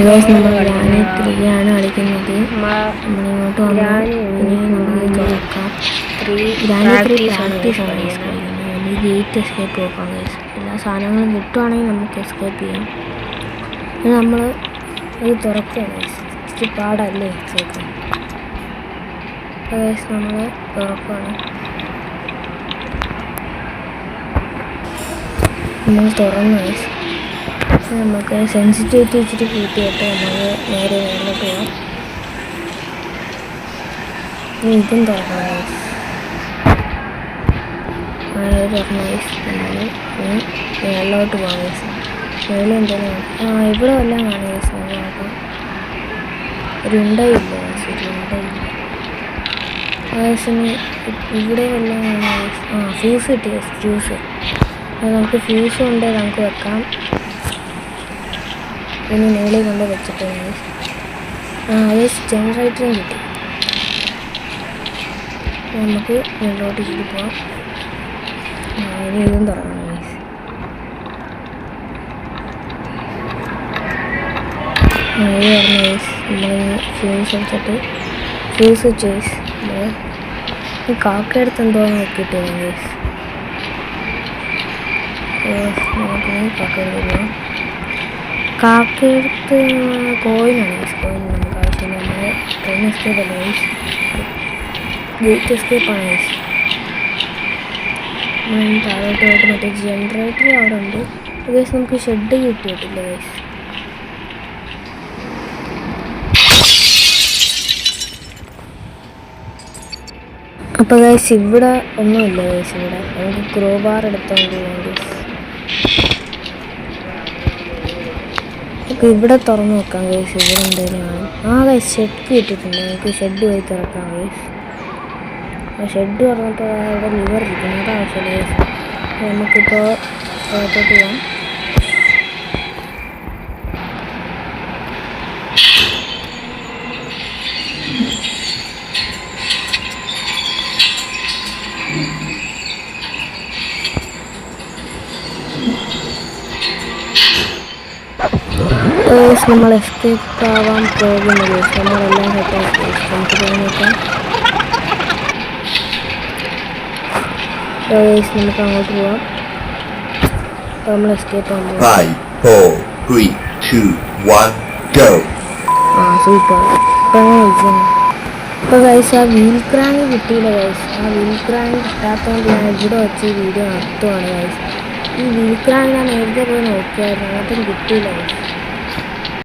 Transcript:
നമ്മൾ ഗ്രാനി 3 ആണ് കളിക്കുന്നത്. നമ്മളിങ്ങോട്ട് വന്നാൽ ഇനി നമുക്ക് തുറക്കാം. ഗ്രാനി 3 പ്രാക്ടീസ് ആണ് കളിക്കുന്നത്. ഇനി ഗേറ്റ് എസ്കേപ്പ് നോക്കാം ഗൈസ്. എല്ലാ സാധനങ്ങളും കിട്ടുവാണെങ്കിൽ നമുക്ക് എസ്കേപ്പ് ചെയ്യാം. ഇനി നമ്മൾ ഇത് തുറക്കുകയാണ് ഗൈസ്. ഇച്ചിരി പാടല്ലേ ചേക്കാം. ഗൈസ് നമ്മൾ തുറക്കുകയാണ്. നമ്മൾ തുറന്നു ഗൈസ്. നമുക്ക് സെൻസിറ്റിവിറ്റി ഇച്ചിരി കൂട്ടിയിട്ട് നമ്മൾ നേരെ മേലോട്ട് പോകാം. ഇതും തുറക്കണം ഗൈസ്. തുറന്ന ഗൈസ് നമ്മൾ മേലോട്ട് പോകാം ഗൈസ്. മേളിൽ എന്തെങ്കിലും ഇവിടെ എല്ലാം കാണും ഗൈസ്. നമ്മൾ നോക്കാം. ഒരു ഉണ്ടയില്ല ഗൈസ്. ഒരു ഉണ്ടയില്ല ഗൈസിന് ഇവിടെ എല്ലാം കാണും ഗൈസ്. ഫ്യൂസ് കിട്ടി ഗൈസ്. ഫ്യൂസ് നമുക്ക് ഫ്യൂസ് കൊണ്ട് നമുക്ക് വെക്കാം. ഇനി മേളിൽ കൊണ്ട് വെച്ചിട്ട് അത് ജനറേറ്ററും കിട്ടി. നമുക്ക് മുന്നോട്ട് ഇരിക്കും പോവാം. ഇനി ഇതും തുറക്കണം ഗൈസ്. ഇത് തുറന്ന ഗൈസ്. നമ്മൾ ഫ്യൂസ് വെച്ചിട്ട് ഫ്യൂസ് ചേസ് നമ്മൾ കാക്കയെടുത്ത് എന്തോന്ന് കിട്ടിയത് ഗൈസ്. നമുക്ക് കാക്കയെടുത്ത് കാക്കയെടുത്ത് കോയിനാണ് ഗൈസ്. കോയിൻ നമുക്ക് ആവശ്യമില്ല. നമ്മൾ ട്രെയിൻ എസ്കേപ്പ് അല്ല ഗൈസ്. ഗേറ്റ് എസ്കേപ്പാണ് ഗൈസ്. താഴോട്ട് പോയിട്ട് മറ്റേ ജനറേറ്റർ അവിടെ ഉണ്ട് ഗൈസ്. നമുക്ക് ഷെഡ് കിട്ടിയിട്ടില്ല ഗൈസ്. അപ്പോൾ ഗൈസ് ഇവിടെ ഒന്നുമില്ല ഗൈസ്. ഇവിടെ നമുക്ക് ക്രോബാർ എടുത്തോണ്ട് പോകാം ഗൈസ്. നമുക്ക് ഇവിടെ തുറന്ന് നോക്കാം ഗൈസ്. ഇവിടെ എന്തെങ്കിലും കാണും. ഗൈസ് ഷെഡ് കിട്ടിയിട്ടുണ്ട്. നമുക്ക് ഷെഡ് പോയി തുറക്കാം ഗൈസ്. ഷെഡ് തുറന്നപ്പോൾ അവിടെ ലിവർ ഇരിക്കുന്നു. അതാവശ്യമില്ല ഗൈസ്. നമുക്കിപ്പോൾ പുറത്തോട്ട് പോകാം. നമ്മൾ എസ്കേപ്പ് ആവാൻ പോകുന്ന ഗൈസ്. നമ്മളെല്ലാം സെറ്റാക്കി നമുക്ക് തോന്നിക്കാം ഗൈസ്. നമുക്ക് അങ്ങോട്ട് പോവാം. നമ്മൾ എസ്കേപ്പ് ആവാൻ പോകും. 5, 4, 3, 2, 1, go. സൂപ്പർ. ഇപ്പോൾ ഗൈസ് ആ വീൽ ക്രാങ്ക് കിട്ടിയില്ല ഗൈസ്. ആ വീൽ ക്രാങ്ക് കിട്ടാത്തതുകൊണ്ട് ഞാൻ ഇവിടെ വെച്ച് വീഡിയോ നടത്തുവാണ് ഗൈസ്. ഈ വീൽ ക്രാങ്ക് ഞാൻ നേരത്തെ പോയി നോക്കിയായിരുന്നു. അതും കിട്ടിയില്ല ഗൈസ്.